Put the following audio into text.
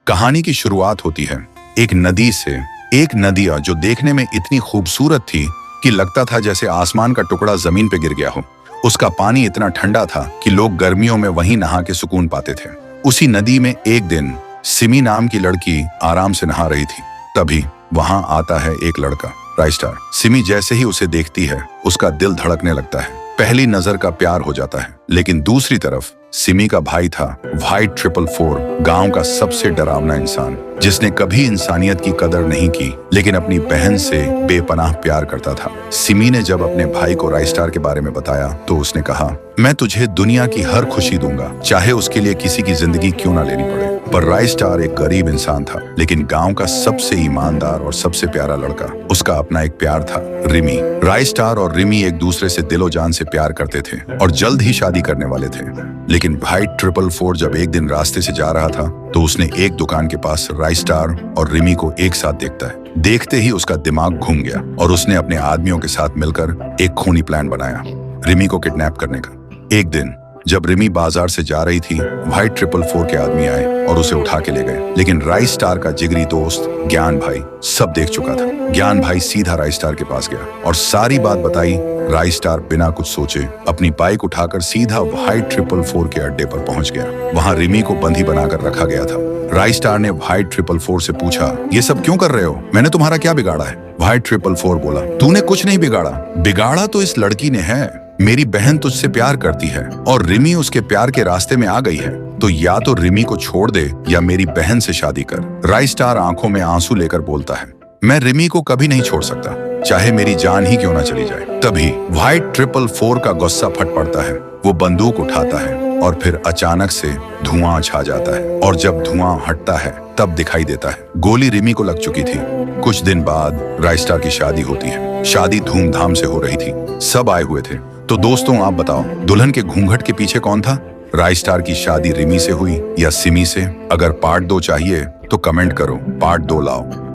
कहानी की शुरुआत होती है एक नदी से। एक नदिया जो देखने में इतनी खूबसूरत थी कि लगता था जैसे आसमान का टुकड़ा जमीन पे गिर गया हो। उसका पानी इतना ठंडा था कि लोग गर्मियों में वहीं नहा के सुकून पाते थे। उसी नदी में एक दिन सिमी नाम की लड़की आराम से नहा रही थी। तभी वहां आता है एक लड़का, राइस्टार। सिमी जैसे ही उसे देखती है उसका दिल धड़कने लगता है। पहली नजर का प्यार हो जाता है। लेकिन दूसरी तरफ सिमी का भाई था व्हाइट 444, गांव का सबसे डरावना इंसान, जिसने कभी इंसानियत की कदर नहीं की लेकिन अपनी बहन से बेपनाह प्यार करता था। सिमी ने जब अपने भाई को राइस्टार के बारे में बताया तो उसने कहा, मैं तुझे दुनिया की हर खुशी दूंगा, चाहे उसके लिए किसी की जिंदगी क्यों ना लेनी पड़े। पर राइस्टार एक गरीब इंसान था, लेकिन गांव का सबसे ईमानदार और सबसे प्यारा लड़का। उसका अपना एक प्यार था, रिमी। राइस्टार और रिमी एक दूसरे से दिलो जान से प्यार करते थे और जल्द ही शादी करने वाले थे। लेकिन भाई 444 जब एक दिन रास्ते से जा रहा था तो उसने एक दुकान के पास राइस्टार और रिमी को एक साथ देखता है। देखते ही उसका दिमाग घूम गया और उसने अपने आदमियों के साथ मिलकर एक खूनी प्लान बनाया, रिमी को किडनैप करने का। एक दिन जब रिमी बाजार से जा रही थी, व्हाइट 444 के आदमी आए और उसे उठा के ले गए। लेकिन राइस्टार का जिगरी दोस्त ज्ञान भाई सब देख चुका था। ज्ञान भाई सीधा राइस्टार के पास गया और सारी बात बताई। राइस्टार बिना कुछ सोचे अपनी बाइक उठाकर सीधा व्हाइट 444 के अड्डे पर पहुंच गया। वहां रिमी को बंदी बनाकर रखा गया था। राइस्टार ने व्हाइट 444 से पूछा, ये सब क्यों कर रहे हो? मैंने तुम्हारा क्या बिगाड़ा है? व्हाइट 444 बोला, तूने कुछ नहीं बिगाड़ा। बिगाड़ा तो इस लड़की ने है। मेरी बहन तुझसे प्यार करती है और रिमी उसके प्यार के रास्ते में आ गई है, तो या तो रिमी को छोड़ दे या मेरी बहन से शादी कर। राइस्टार आंखों में आंसू लेकर बोलता है, मैं रिमी को कभी नहीं छोड़ सकता, चाहे मेरी जान ही क्यों ना चली जाए। तभी व्हाइट 444 का गुस्सा फट पड़ता है। वो बंदूक उठाता है और फिर अचानक से धुआं छा जाता है और जब धुआं हटता है तब दिखाई देता है गोली रिमी को लग चुकी थी। कुछ दिन बाद राइस्टार की शादी होती है। शादी धूमधाम से हो रही थी, सब आए हुए थे। तो दोस्तों आप बताओ, दुल्हन के घूंघट के पीछे कौन था? राइस्टार की शादी रिमी से हुई या सिमी से? अगर पार्ट 2 चाहिए तो कमेंट करो, पार्ट 2 लाओ।